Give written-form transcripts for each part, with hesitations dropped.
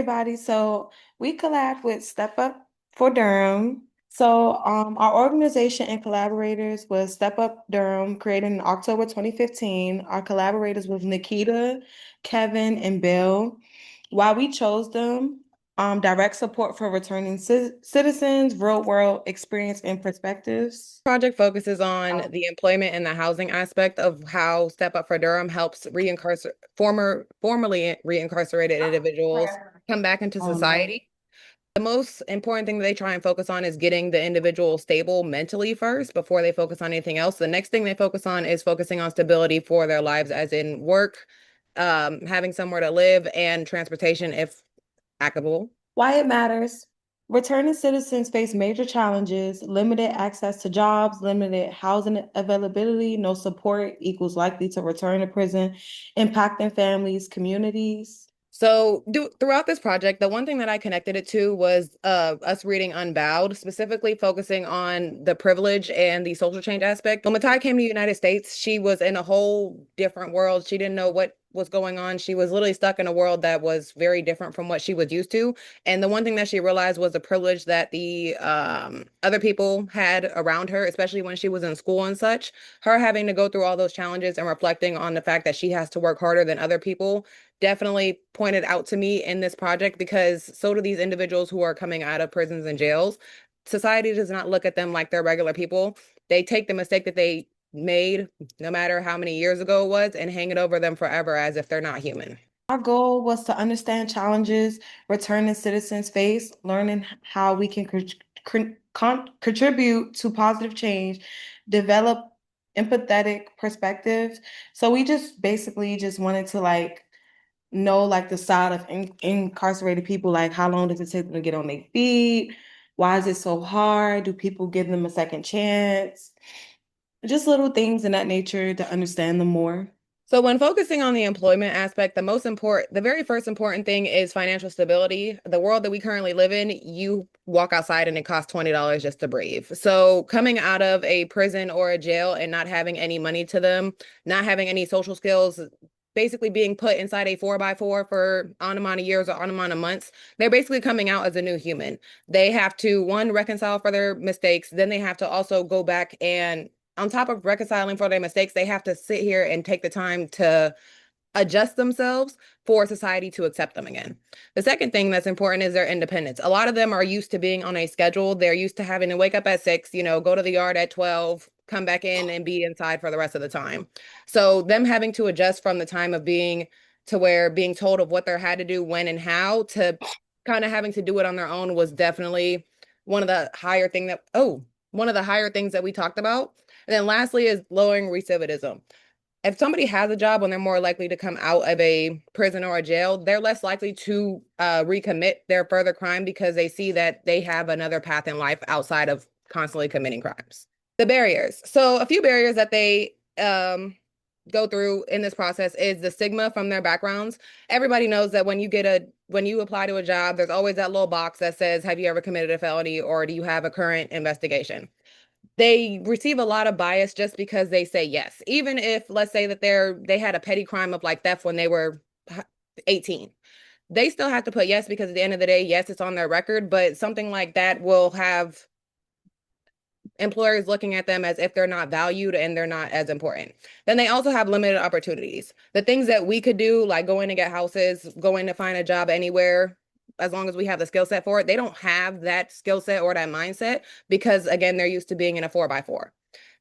everybody. So we collabed with Step Up for Durham. Our organization and collaborators was Step Up Durham, created in October 2015. Our collaborators was Nikita, Kevin, and Bill. Why we chose them, direct support for returning citizens, real world experience and perspectives. Project focuses on the employment and the housing aspect of how Step Up for Durham helps formerly reincarcerated individuals come back into society. The most important thing that they try and focus on is getting the individual stable mentally first before they focus on anything else. The next thing they focus on is focusing on stability for their lives, as in work, having somewhere to live, and transportation if applicable. Why it matters. Returning citizens face major challenges, limited access to jobs, limited housing availability, no support equals likely to return to prison, impacting families, communities. Throughout this project, the one thing that I connected it to was us reading Unbowed, specifically focusing on the privilege and the social change aspect. When Matai came to the United States, she was in a whole different world. She didn't know what was going on. She was literally stuck in a world that was very different from what she was used to. And the one thing that she realized was the privilege that the other people had around her, especially when she was in school and such. Her having to go through all those challenges and reflecting on the fact that she has to work harder than other people definitely pointed out to me in this project, because so do these individuals who are coming out of prisons and jails. Society does not look at them like they're regular people. They take the mistake that they made, no matter how many years ago it was, and hang it over them forever as if they're not human. Our goal was to understand challenges returning citizens face, learning how we can contribute to positive change, develop empathetic perspectives. So we just basically just wanted to know like the side of incarcerated people, like how long does it take them to get on their feet? Why is it so hard? Do people give them a second chance? Just little things in that nature to understand them more. So when focusing on the employment aspect, the very first important thing is financial stability. The world that we currently live in, you walk outside and it costs $20 just to breathe. So coming out of a prison or a jail and not having any money to them, not having any social skills, basically being put inside a 4x4 for on amount of years or on amount of months, they're basically coming out as a new human. They have to, one, reconcile for their mistakes. Then they have to also go back and on top of reconciling for their mistakes, they have to sit here and take the time to adjust themselves for society to accept them again. The second thing that's important is their independence. A lot of them are used to being on a schedule. They're used to having to wake up at 6, go to the yard at 12, come back in and be inside for the rest of the time. So them having to adjust from the time of being to where being told of what they had to do, when and how, to kind of having to do it on their own was definitely one of the higher things that we talked about. And then lastly is lowering recidivism. If somebody has a job, when they're more likely to come out of a prison or a jail, they're less likely to recommit their further crime because they see that they have another path in life outside of constantly committing crimes. The barriers. So a few barriers that they go through in this process is the stigma from their backgrounds. Everybody knows that when you apply to a job, there's always that little box that says, have you ever committed a felony or do you have a current investigation? They receive a lot of bias just because they say yes. Even if, let's say that they had a petty crime of like theft when they were 18. They still have to put yes because at the end of the day, yes, it's on their record, but something like that will have employers looking at them as if they're not valued and they're not as important. Then they also have limited opportunities. The things that we could do, like going to get houses, going to find a job anywhere, as long as we have the skill set for it, they don't have that skill set or that mindset because, again, they're used to being in a 4x4.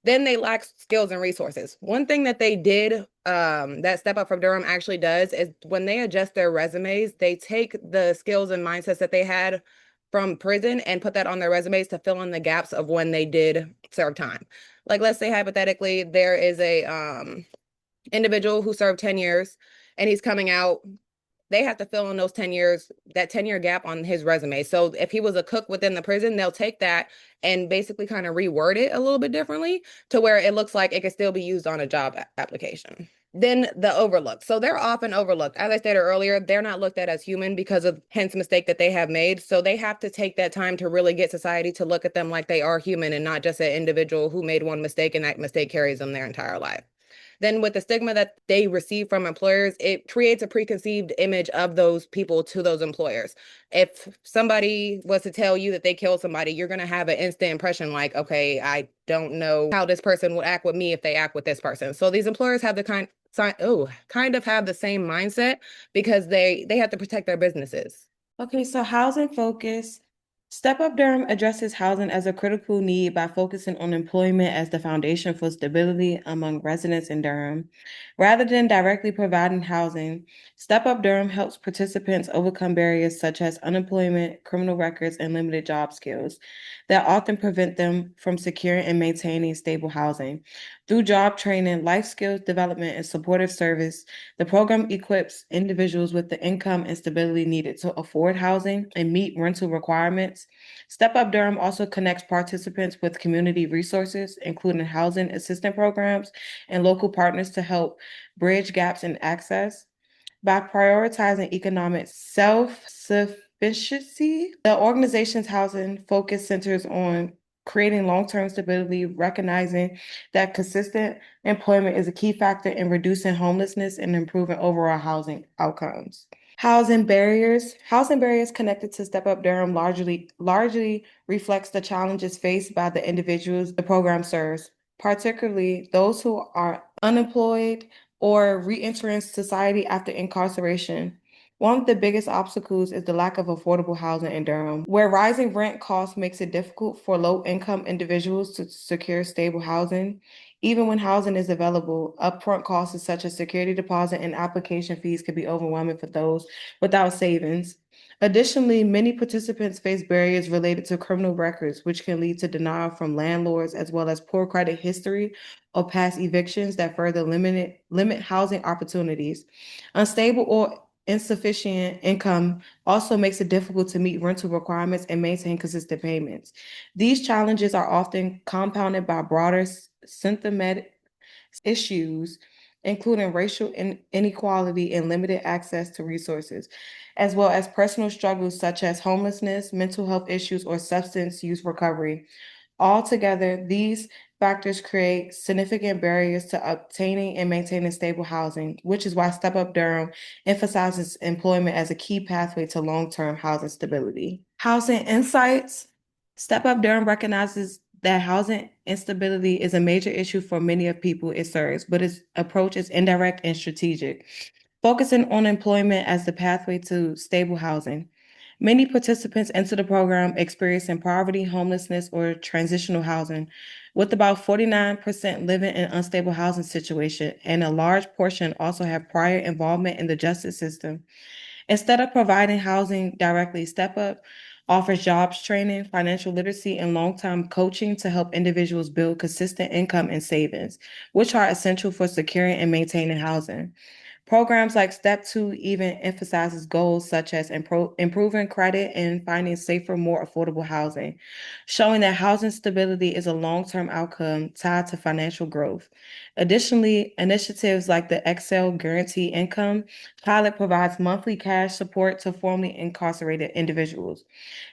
Then they lack skills and resources. One thing that they did, that Step Up from Durham actually does, is when they adjust their resumes, they take the skills and mindsets that they had from prison and put that on their resumes to fill in the gaps of when they did serve time. Like, let's say hypothetically, there is a individual who served 10 years and he's coming out. They have to fill in those 10 years, that 10-year gap on his resume. So if he was a cook within the prison, they'll take that and basically kind of reword it a little bit differently to where it looks like it can still be used on a job application. Then the overlooked. So they're often overlooked. As I stated earlier, they're not looked at as human because of hence mistake that they have made. So they have to take that time to really get society to look at them like they are human and not just an individual who made one mistake and that mistake carries them their entire life. then with the stigma that they receive from employers, it creates a preconceived image of those people to those employers. If somebody was to tell you that they killed somebody, you're going to have an instant impression like, okay, I don't know how this person would act with me if they act with this person. So these employers have the kind of have the same mindset because they have to protect their businesses. Okay, so housing focus. Step Up Durham addresses housing as a critical need by focusing on employment as the foundation for stability among residents in Durham. Rather than directly providing housing, Step Up Durham helps participants overcome barriers such as unemployment, criminal records, and limited job skills that often prevent them from securing and maintaining stable housing. Through job training, life skills development, and supportive service, the program equips individuals with the income and stability needed to afford housing and meet rental requirements. Step Up Durham also connects participants with community resources, including housing assistance programs and local partners to help bridge gaps in access. By prioritizing economic self-sufficiency, the organization's housing focus centers on creating long-term stability, recognizing that consistent employment is a key factor in reducing homelessness and improving overall housing outcomes. Housing barriers. Housing barriers connected to Step Up Durham largely reflects the challenges faced by the individuals the program serves, particularly those who are unemployed or re-entering society after incarceration. One of the biggest obstacles is the lack of affordable housing in Durham, where rising rent costs makes it difficult for low-income individuals to secure stable housing. Even when housing is available, upfront costs such as security deposit and application fees can be overwhelming for those without savings. Additionally, many participants face barriers related to criminal records, which can lead to denial from landlords as well as poor credit history or past evictions that further limit housing opportunities. Unstable or insufficient income also makes it difficult to meet rental requirements and maintain consistent payments. These challenges are often compounded by broader systematic issues, including racial inequality and limited access to resources, as well as personal struggles such as homelessness, mental health issues, or substance use recovery. Altogether, these factors create significant barriers to obtaining and maintaining stable housing, which is why Step Up Durham emphasizes employment as a key pathway to long-term housing stability. Housing insights. Step Up Durham recognizes that housing instability is a major issue for many of people it serves, but its approach is indirect and strategic, focusing on employment as the pathway to stable housing. Many participants enter the program experiencing poverty, homelessness, or transitional housing, with about 49% living in unstable housing situation, and a large portion also have prior involvement in the justice system. Instead of providing housing directly, Step Up offers jobs training, financial literacy, and long-term coaching to help individuals build consistent income and savings, which are essential for securing and maintaining housing. Programs like Step 2 even emphasizes goals such as improving credit and finding safer, more affordable housing, showing that housing stability is a long-term outcome tied to financial growth. Additionally, initiatives like the Excel Guarantee Income pilot provides monthly cash support to formerly incarcerated individuals,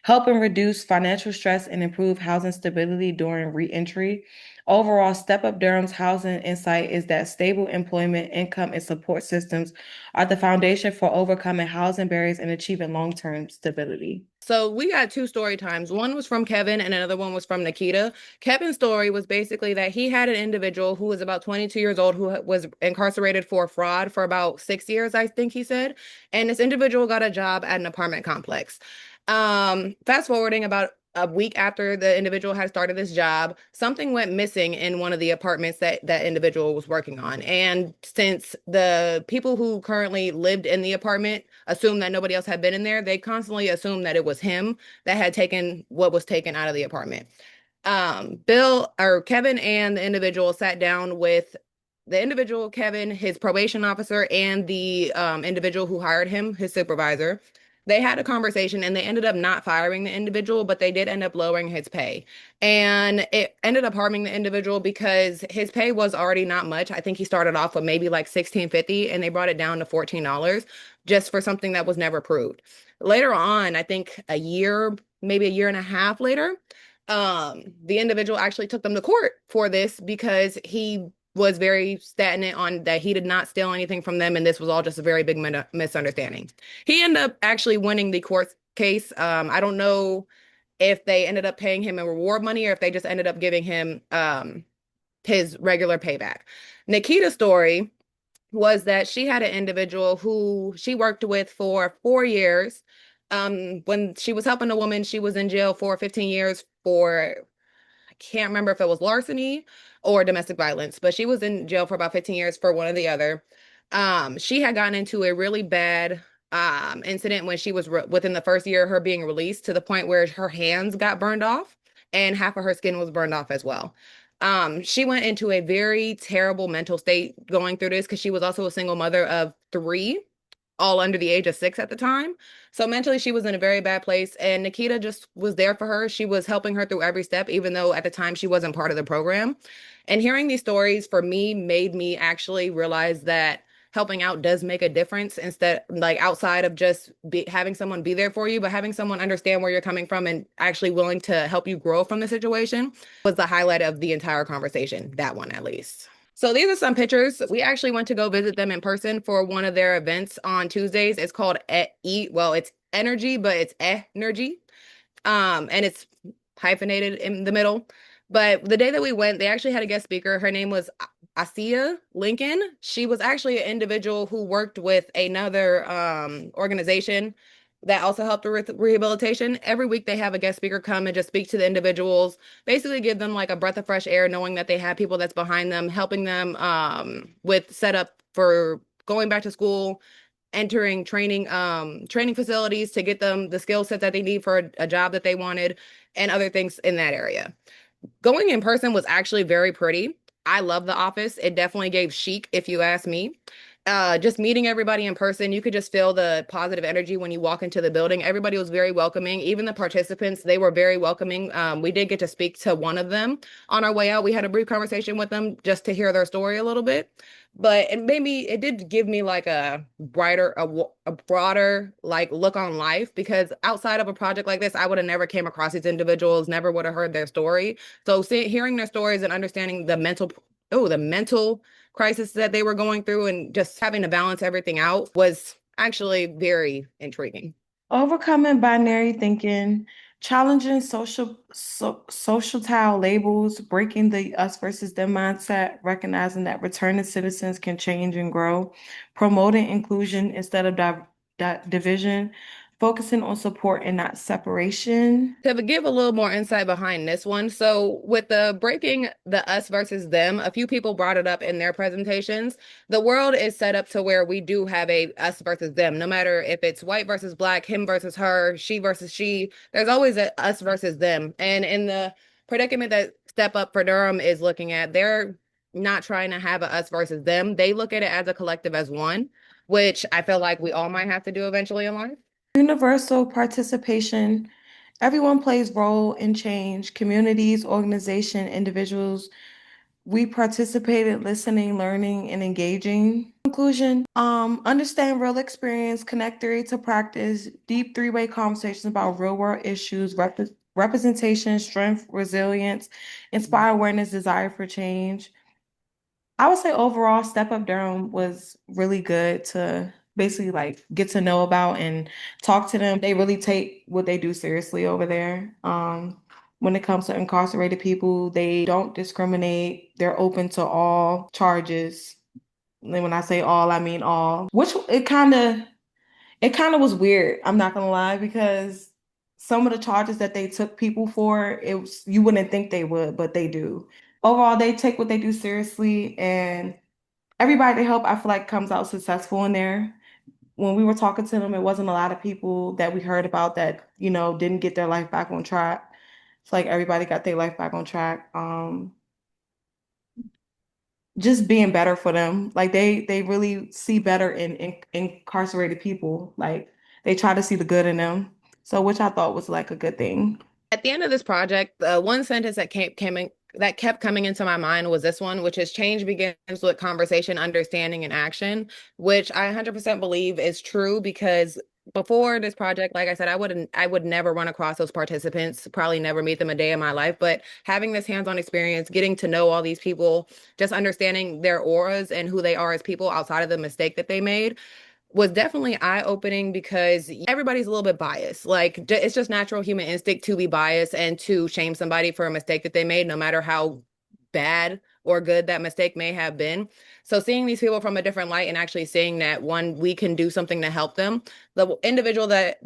helping reduce financial stress and improve housing stability during reentry. Overall, Step Up Durham's housing insight is that stable employment, income, and support systems are the foundation for overcoming housing barriers and achieving long-term stability. So we got two story times. One was from Kevin and another one was from Nikita. Kevin's story was basically that he had an individual who was about 22 years old who was incarcerated for fraud for about 6 years, I think he said. And this individual got a job at an apartment complex. Fast forwarding about a week after the individual had started this job, something went missing in one of the apartments that that individual was working on. And since the people who currently lived in the apartment assumed that nobody else had been in there, they constantly assumed that it was him that had taken what was taken out of the apartment. Bill or Kevin and the individual sat down with the individual, Kevin, his probation officer, and the individual who hired him, his supervisor. They had a conversation and they ended up not firing the individual, but they did end up lowering his pay. And it ended up harming the individual because his pay was already not much. I think he started off with maybe like 16.50 and they brought it down to $14 just for something that was never proved. Later on, I think a year, maybe a year and a half later, the individual actually took them to court for this because he was very stagnant on that he did not steal anything from them, and this was all just a very big misunderstanding. He ended up actually winning the court case. I don't know if they ended up paying him a reward money or if they just ended up giving him his regular payback. Nikita's story was that she had an individual who she worked with for 4 years. When she was helping a woman, she was in jail for 15 years for, I can't remember if it was larceny or domestic violence, but she was in jail for about 15 years for one or the other. She had gotten into a really bad incident when she was within the first year of her being released, to the point where her hands got burned off and half of her skin was burned off as well. She went into a very terrible mental state going through this because she was also a single mother of three, all under the age of 6 at the time. So mentally, she was in a very bad place, and Nikita just was there for her. She was helping her through every step, even though at the time she wasn't part of the program. And hearing these stories for me made me actually realize that helping out does make a difference, instead, like outside of just having someone be there for you, but having someone understand where you're coming from and actually willing to help you grow from the situation was the highlight of the entire conversation, that one at least. So these are some pictures. We actually went to go visit them in person for one of their events on Tuesdays. It's called well, it's energy, but it's energy. And it's hyphenated in the middle. But the day that we went, they actually had a guest speaker. Her name was Asia Lincoln. She was actually an individual who worked with another organization that also helped with rehabilitation. Every week they have a guest speaker come and just speak to the individuals, basically give them like a breath of fresh air, knowing that they have people that's behind them, helping them with setup for going back to school, entering training facilities to get them the skill set that they need for a job that they wanted, and other things in that area. Going in person was actually very pretty. I love the office. It definitely gave chic, if you ask me. Just meeting everybody in person, you could just feel the positive energy when you walk into the building. Everybody was very welcoming. Even the participants, they were very welcoming. We did get to speak to one of them on our way out. We had a brief conversation with them just to hear their story a little bit. But it did give me like a broader like look on life, because outside of a project like this, I would have never came across these individuals, never would have heard their story. So hearing their stories and understanding the mental crisis that they were going through and just having to balance everything out was actually very intriguing. Overcoming binary thinking, challenging societal labels, breaking the us versus them mindset, recognizing that returning citizens can change and grow, promoting inclusion instead of division, focusing on support and not separation. To give a little more insight behind this one, so with the breaking the us versus them, a few people brought it up in their presentations. The world is set up to where we do have a us versus them. No matter if it's white versus black, him versus her, she versus she, there's always a us versus them. And in the predicament that Step Up for Durham is looking at, they're not trying to have a us versus them. They look at it as a collective, as one, which I feel like we all might have to do eventually in life. Universal participation. Everyone plays role in change. Communities, organization, individuals. We participated, listening, learning, and engaging. Conclusion, understand real experience, connect theory to practice, deep three-way conversations about real-world issues, representation, strength, resilience, inspire awareness, desire for change. I would say overall, Step Up Durham was really good to basically like get to know about and talk to them. They really take what they do seriously over there. When it comes to incarcerated people, they don't discriminate. They're open to all charges. And when I say all, I mean all. Which it kind of was weird, I'm not gonna lie, because some of the charges that they took people for, you wouldn't think they would, but they do. Overall, they take what they do seriously, and everybody they help, I feel like, comes out successful in there. When we were talking to them, it wasn't a lot of people that we heard about that, didn't get their life back on track. It's like everybody got their life back on track. Just being better for them. Like they really see better in incarcerated people. Like they try to see the good in them. So which I thought was like a good thing. At the end of this project, the one sentence that kept coming into my mind was this one, which is change begins with conversation, understanding, and action, which I 100% believe is true, because before this project, like I said, I would never run across those participants, probably never meet them a day in my life. But having this hands-on experience, getting to know all these people, just understanding their auras and who they are as people outside of the mistake that they made was definitely eye-opening because everybody's a little bit biased. Like it's just natural human instinct to be biased and to shame somebody for a mistake that they made, no matter how bad or good that mistake may have been. So seeing these people from a different light and actually seeing that one, we can do something to help them. The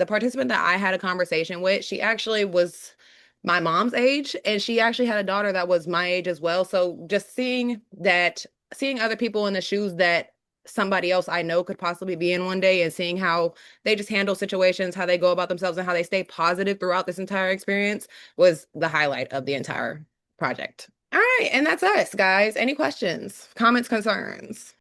participant that I had a conversation with, she actually was my mom's age and she actually had a daughter that was my age as well. So just seeing other people in the shoes that somebody else I know could possibly be in one day and seeing how they just handle situations, how they go about themselves, and how they stay positive throughout this entire experience was the highlight of the entire project. All right, and that's us, guys. Any questions, comments, concerns?